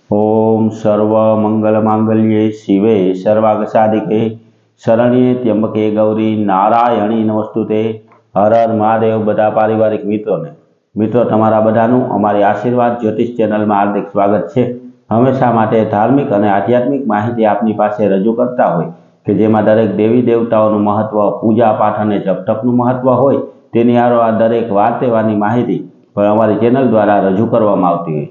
ओम सर्व मंगल मांगल्ये शिवे सर्वार्थ साधिके शरण्ये त्र्यंबके गौरी नारायणी नमस्तुते। हर हर महादेव। बधा पारिवारिक मित्रों तमारा बधानुं अमारी आशीर्वाद ज्योतिष चेनल में हार्दिक स्वागत है। हमेशा माटे धार्मिक और आध्यात्मिक माहिती आपनी पासे रजू करता होय के जेमां दरेक देवी देवताओनुं महत्व, पूजा पाठ अने जप तपनुं महत्व होय तेनी हारोहार दरेक वार तहेवारनी माहिती पण अमारी चेनल द्वारा रजू करवामां आवती होय।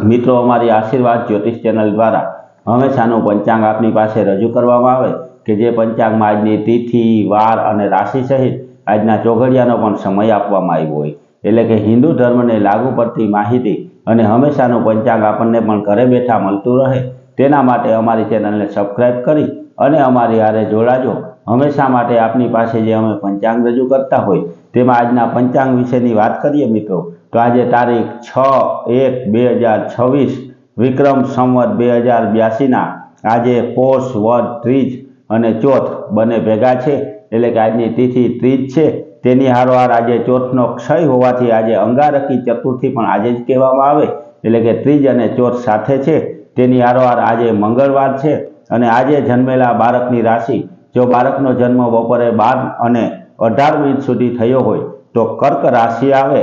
मित्रों अमारी आशीर्वाद ज्योतिष चेनल द्वारा हमेशानु पंचांग आपनी पासे रजू करवामां आवे के जे पंचांग में आजनी तिथि, वार अने राशि सहित आजना चौघडियानो पण समय आपवामां आव्यो होय। एटले के हिंदू धर्म ने लागू पड़ती माहिती अने हमेशानु पंचांग आपने पण घरे बैठा मळतुं रहे तेना माटे अमारी चेनल ने सब्सक्राइब करी अने अमारी हारे जोड़ाजो। हमेशा माटे आपनी पासे जे अमे पंचांग रजू करता होय तेमां आजना पंचांग विशेनी वात करीए मित्रों तो आज तारीख 6/1/2026 विक्रम संवत 2082 ना आज पोष वद त्रीज अने चौथ बने भेगा छे एटले के आजनी तिथि त्रीज छे तेनी हारोहार आज चौथनो क्षय होवाथी आज अंगारकी चतुर्थी पण आज ज कहेवामां आवे एटले के त्रीज अने चौथ साथे छे तेनी हारोहार आज मंगळवार छे अने आज जन्मेला बाळकनी राशि जो बाळकनो जन्म बपोरे 12 અને 18 મિનિટ सुधी थयो होय तो कर्क राशि आवे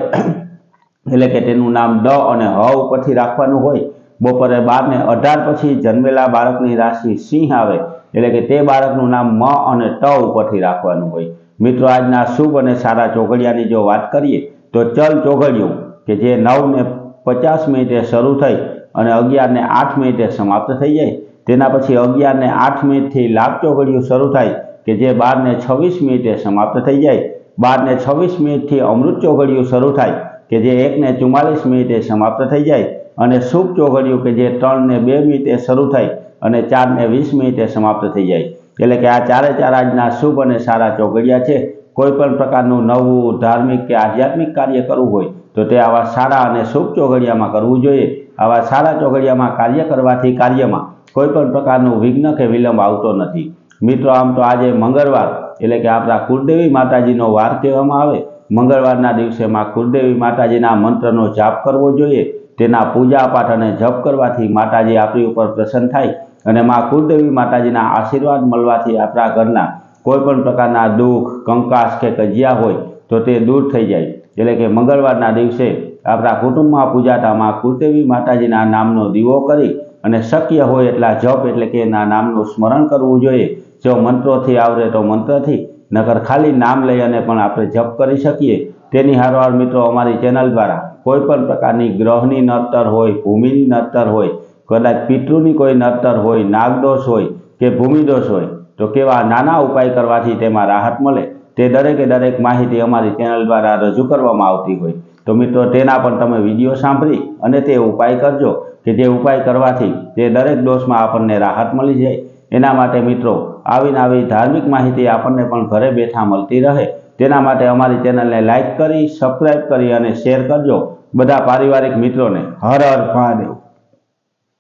एटले के तेनुं नाम ड अने ह उपरथी राखवानुं होय। बपोरे 12 ને 18 पछी जन्मेला बाळकनी राशि सिंह आवे एटले के ते बाळकनुं नाम म अने ट उपरथी राखवानुं होय। मित्रों आजना शुभ अने सारा चौघडियानी जो वात करीए तो चल चौघडियुं के जे 9:50 शरू थई अने 11:08 समाप्त थई जाय तेना पछी 11:08 थी लाभ चौघडियुं शरू थाय के जे 12:26 समाप्त थई जाय। 12:26 थी अमृत चौघडियुं शरू थाय के जे 1:44 समाप्त थई जाय अने शुभ चौघडियुं के जे 3:02 शरू थाय अने 4:20 समाप्त थई जाय। एटले के आ चारे चार आजना शुभ अने सारा चौघडिया छे। कोईपण प्रकारनुं नवुं धार्मिक के आध्यात्मिक कार्य करवुं होय तो ते आवा सारा अने शुभ चौघडियामां करवुं जोईए। आवा सारा चौघडियामां कार्य करवाथी कार्यमां कोईपण प्रकारनुं विघ्न के विलंब आवतो नथी। मित्रों आम तो आज मंगळवार एटले के आपणा कुलदेवी माताजीनो वार कहेवामां आवे। मंगळवारना दिवसे मां कुलदेवी माताजीना मंत्रनो जाप करवो जोईए। तेना पूजा पाठ अने जप करवाथी माताजी आपणी उपर प्रसन्न थाय अने मां कुलदेवी माताजीना आशीर्वाद मळवाथी आपणा घरना कोईपण प्रकारना दुख, कंकास के कजिया होय तो ते दूर थई जाय। एटले के मंगळवारना दिवसे आपणा कुटुंबमां पूजाता मां कुलदेवी माताजीना नामनो दीवो करी अने शक्य होय एटला जप एटले के एना नामनुं स्मरण करवुं जोईए। जो मंत्रोथी आवडे तो मंत्रथी नकर खाली नाम लई अने पण आपणे जप करी शकीए। तेनी हारोहार मित्रों अमारी चेनल द्वारा कोईपण प्रकारनी ग्रहनी नड़तर होय, भूमिनी नड़तर होय, कदाच पितृनी कोई नड़तर होय, नागदोष होय के भूमिदोष होय तो केवा नाना उपाय करवाथी तेमां राहत मळे ते दरेके दरेक माहिती अमारी चेनल द्वारा रजू करवामां आवती होय तो मित्रों तेना पण तमे विडियो सांभळी अने ते उपाय करजो के जे उपाय करवाथी ते दरेक दोषमां आपणने राहत मळी जाय। एना माटे मित्रों आवी नवी धार्मिक माहिती आपणने पण घरे बेठा मळती रहे तेना माटे अमारी चेनलने लाइक करी, सब्सक्राइब करी अने शेर करजो। बधा पारिवारिक मित्रों ने हर हर महादेव।